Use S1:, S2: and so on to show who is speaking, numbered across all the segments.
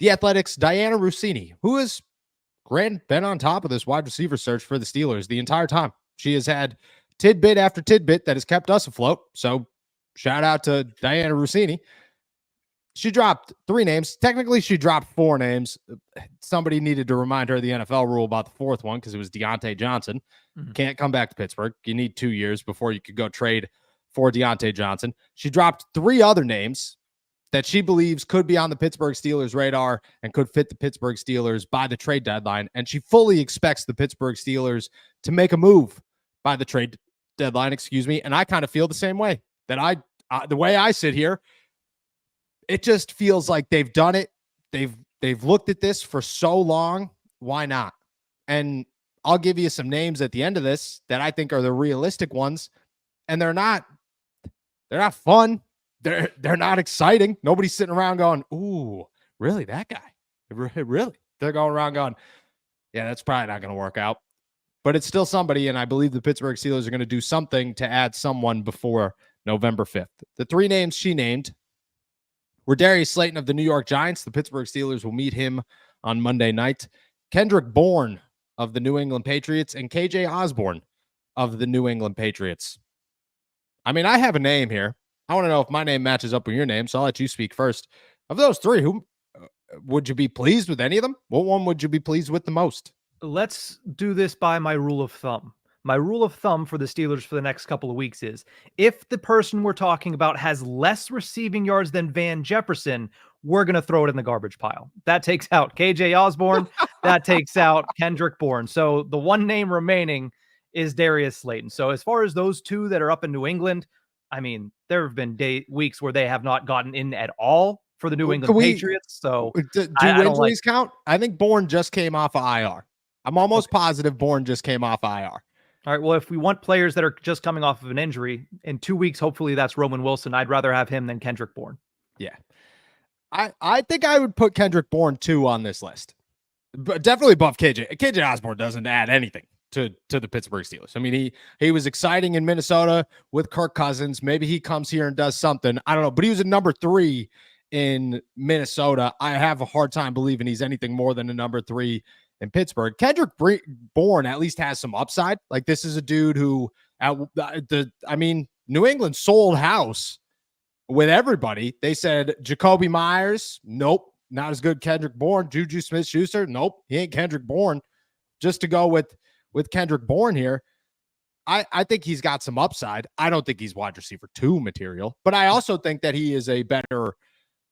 S1: The Athletic's Diana Rossini, who has been on top of this wide receiver search for the Steelers the entire time. She has had tidbit after tidbit that has kept us afloat. So shout out to Diana Rossini. She dropped 3 names. Technically, she dropped 4 names. Somebody needed to remind her of the NFL rule about the 4th one because it was Deontay Johnson. Can't come back to Pittsburgh. You need 2 years before you could go trade for Deontay Johnson. She dropped 3 other names that she believes could be on the Pittsburgh Steelers radar and could fit the Pittsburgh Steelers by the trade deadline. And she fully expects the Pittsburgh Steelers to make a move by the trade deadline, And I kind of feel the same way that the way I sit here, it just feels like they've done it. They've looked at this for so long. Why not? And I'll give you some names at the end of this that I think are the realistic ones. And they're not fun. They're not exciting. Nobody's sitting around going, ooh, really, that guy? Really? They're going around going, yeah, that's probably not going to work out. But it's still somebody, and I believe the Pittsburgh Steelers are going to do something to add someone before November 5th. The 3 names she named were Darius Slayton of the New York Giants. The Pittsburgh Steelers will meet him on Monday night. Kendrick Bourne of the New England Patriots and KJ Osborne of the New England Patriots. I mean, I have a name here. I want to know if my name matches up with your name, so I'll let you speak first. Of those 3, who would you be pleased with any of them? What one would you be pleased with the most?
S2: Let's do this by my rule of thumb. My rule of thumb for the Steelers for the next couple of weeks is if the person we're talking about has less receiving yards than Van Jefferson, we're going to throw it in the garbage pile. That takes out KJ Osborne. That takes out Kendrick Bourne. So the one name remaining is Darius Slayton. So as far as those 2 that are up in New England, I mean, there have been weeks where they have not gotten in at all for the New England Patriots. So
S1: do injuries count? I think Bourne just came off of IR. I'm almost positive Bourne just came off IR.
S2: All right, well, if we want players that are just coming off of an injury, in 2 weeks, hopefully that's Roman Wilson. I'd rather have him than Kendrick Bourne.
S1: Yeah. I think I would put Kendrick Bourne 2 on this list. But definitely above KJ. KJ Osborne doesn't add anything to the Pittsburgh Steelers. I mean, he was exciting in Minnesota with Kirk Cousins. Maybe he comes here and does something. I don't know. But he was a number 3 in Minnesota. I have a hard time believing he's anything more than a number 3 in Pittsburgh. Kendrick Bourne at least has some upside. Like, this is a dude who, New England sold house with everybody. They said Jacoby Myers, nope, not as good. Kendrick Bourne, Juju Smith-Schuster, nope, he ain't Kendrick Bourne. Just to go with Kendrick Bourne here, I think he's got some upside. I don't think he's wide receiver 2 material, but I also think that he is a better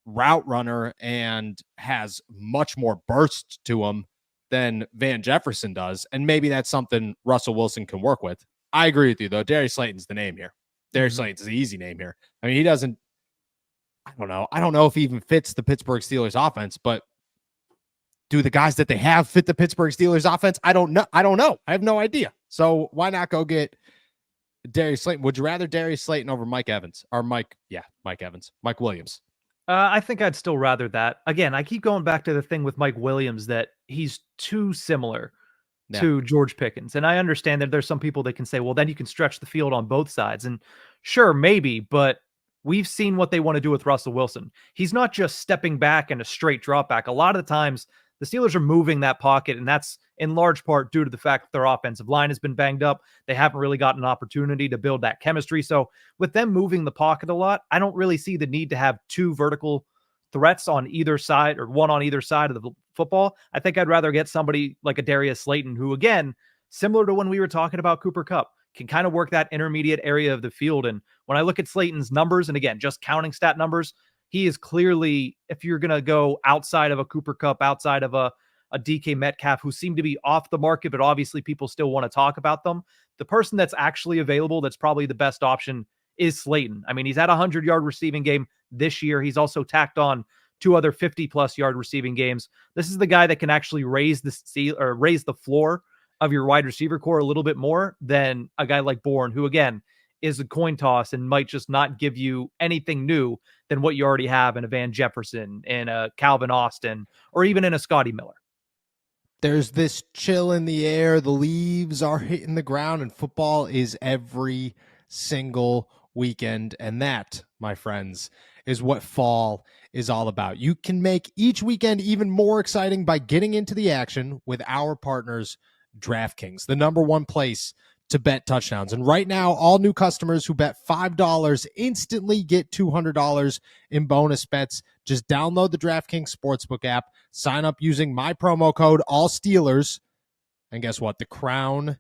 S1: route runner and has much more burst to him than Van Jefferson does. And maybe that's something Russell Wilson can work with. I agree with you, though. Darius Slayton's the name here. Darius Slayton's the easy name here. I mean, he doesn't, I don't know if he even fits the Pittsburgh Steelers offense, but do the guys that they have fit the Pittsburgh Steelers offense? I don't know. I have no idea. So why not go get Darius Slayton? Would you rather Darius Slayton over Mike Evans or Mike Williams?
S2: I think I'd still rather that. Again, I keep going back to the thing with Mike Williams that he's too similar to George Pickens. And I understand that there's some people that can say, well, then you can stretch the field on both sides. And sure, maybe, but we've seen what they want to do with Russell Wilson. He's not just stepping back in a straight drop back. A lot of the times the Steelers are moving that pocket, and that's in large part due to the fact that their offensive line has been banged up. They haven't really gotten an opportunity to build that chemistry. So with them moving the pocket a lot, I don't really see the need to have 2 vertical threats on either side or one on either side of the football. I think I'd rather get somebody like a Darius Slayton, who, again, similar to when we were talking about Cooper Kupp, can kind of work that intermediate area of the field. And when I look at Slayton's numbers, and again, just counting stat numbers, he is clearly, if you're going to go outside of a Cooper Kupp, outside of a DK Metcalf, who seem to be off the market, but obviously people still want to talk about them, the person that's actually available that's probably the best option is Slayton. I mean, he's had a 100-yard receiving game this year. He's also tacked on 2 other 50-plus yard receiving games. This is the guy that can actually raise the floor of your wide receiver core a little bit more than a guy like Bourne, who, again, is a coin toss and might just not give you anything new than what you already have in a Van Jefferson, in a Calvin Austin, or even in a Scotty Miller.
S1: There's this chill in the air. The leaves are hitting the ground, and football is every single weekend. And that, my friends, is what fall is all about. You can make each weekend even more exciting by getting into the action with our partners, DraftKings, the #1 place to bet touchdowns. And right now, all new customers who bet $5 instantly get $200 in bonus bets. Just download the DraftKings Sportsbook app, sign up using my promo code ALLSTEELERS, and guess what? The crown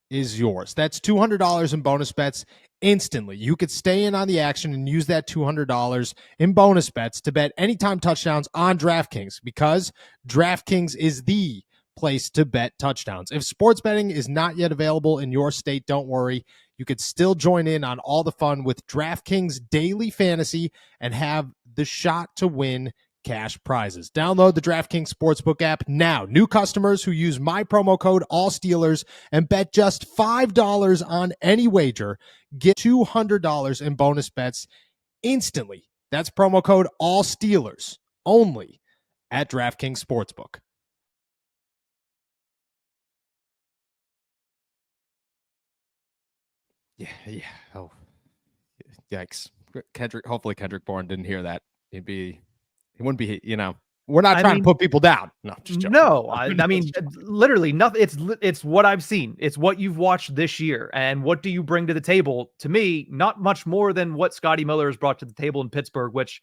S1: is yours. That's $200 in bonus bets instantly. You could stay in on the action and use that $200 in bonus bets to bet anytime touchdowns on DraftKings, because DraftKings is the place to bet touchdowns. If sports betting is not yet available in your state, don't worry. You could still join in on all the fun with DraftKings Daily Fantasy and have the shot to win cash prizes. Download the DraftKings Sportsbook app now. New customers who use my promo code ALLSTEELERS and bet just $5 on any wager get $200 in bonus bets instantly. That's promo code ALLSTEELERS only at DraftKings Sportsbook. Yeah. Oh, yikes. Hopefully Kendrick Bourne didn't hear that. He wouldn't be, we're not trying to put people down. No, just joking.
S2: No, I mean, literally nothing. It's what I've seen. It's what you've watched this year. And what do you bring to the table? To me, not much more than what Scotty Miller has brought to the table in Pittsburgh, which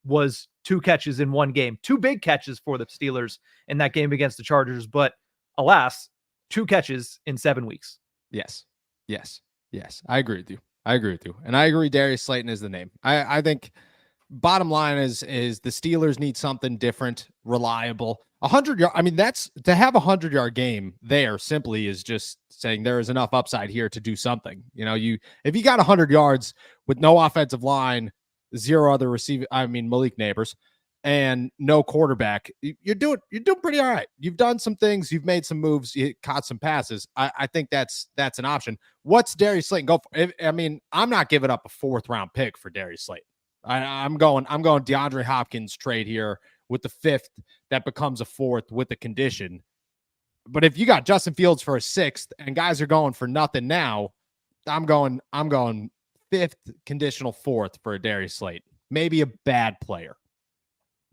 S2: was 2 catches in one game, 2 big catches for the Steelers in that game against the Chargers. But alas, 2 catches in 7 weeks.
S1: Yes. I agree with you. And I agree Darius Slayton is the name. I think bottom line is the Steelers need something different, reliable. 100-yard. I mean, that's to have 100-yard game there simply is just saying there is enough upside here to do something. If you got 100 yards with no offensive line, 0 other receiver, Malik Neighbors, and no quarterback, you're doing pretty all right. You've done some things, you've made some moves, you caught some passes. I think that's an option. What's Darius Slayton go for? I'm not giving up a 4th round pick for Darius Slayton. I'm going DeAndre Hopkins trade here with the 5th that becomes a 4th with the condition. But if you got Justin Fields for a 6th and guys are going for nothing now, I'm going 5th conditional 4th for a Darius Slayton. Maybe a bad player.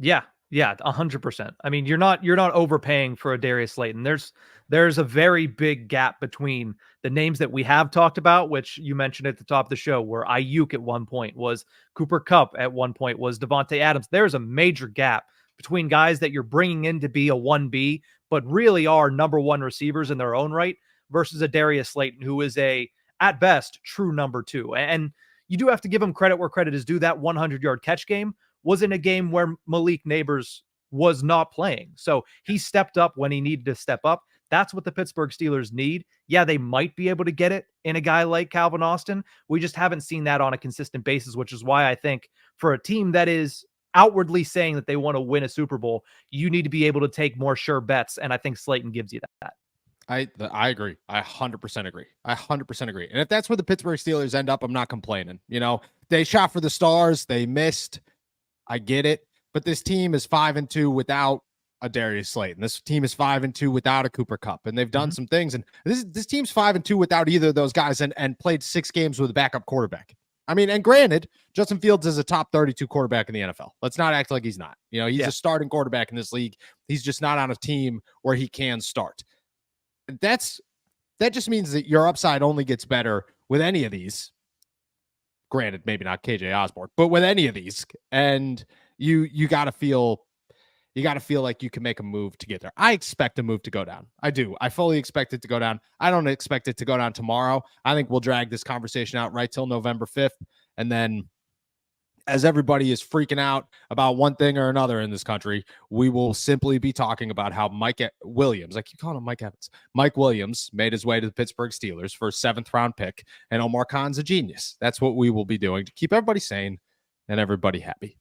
S2: Yeah, 100%. I mean, you're not overpaying for a Darius Slayton. There's a very big gap between the names that we have talked about, which you mentioned at the top of the show, where Ayuk at one point was, Cooper Kupp at one point was, Devontae Adams. There's a major gap between guys that you're bringing in to be a 1B, but really are #1 receivers in their own right, versus a Darius Slayton, who is at best, true #2. And you do have to give him credit where credit is due. That 100-yard catch game was in a game where Malik Neighbors was not playing. So he stepped up when he needed to step up. That's what the Pittsburgh Steelers need. Yeah, they might be able to get it in a guy like Calvin Austin. We just haven't seen that on a consistent basis, which is why I think for a team that is outwardly saying that they want to win a Super Bowl, you need to be able to take more sure bets. And I think Slayton gives you that.
S1: I agree. I 100% agree. And if that's where the Pittsburgh Steelers end up, I'm not complaining. They shot for the stars. They missed. I get it. But this team is 5-2 without a Darius Slayton. This team is 5-2 without a Cooper Kupp. And they've done some things. And this team's 5-2 without either of those guys and played 6 games with a backup quarterback. And granted, Justin Fields is a top 32 quarterback in the NFL. Let's not act like he's not. He's a starting quarterback in this league. He's just not on a team where he can start. That just means that your upside only gets better with any of these. Granted, maybe not KJ Osborne, but with any of these, and you got to feel like you can make a move to get there. I expect a move to go down. I do. I fully expect it to go down. I don't expect it to go down tomorrow. I think we'll drag this conversation out right till November 5th, and then as everybody is freaking out about one thing or another in this country, we will simply be talking about how Mike Williams, I keep calling him Mike Evans, Mike Williams made his way to the Pittsburgh Steelers for a 7th round pick, and Omar Khan's a genius. That's what we will be doing to keep everybody sane and everybody happy.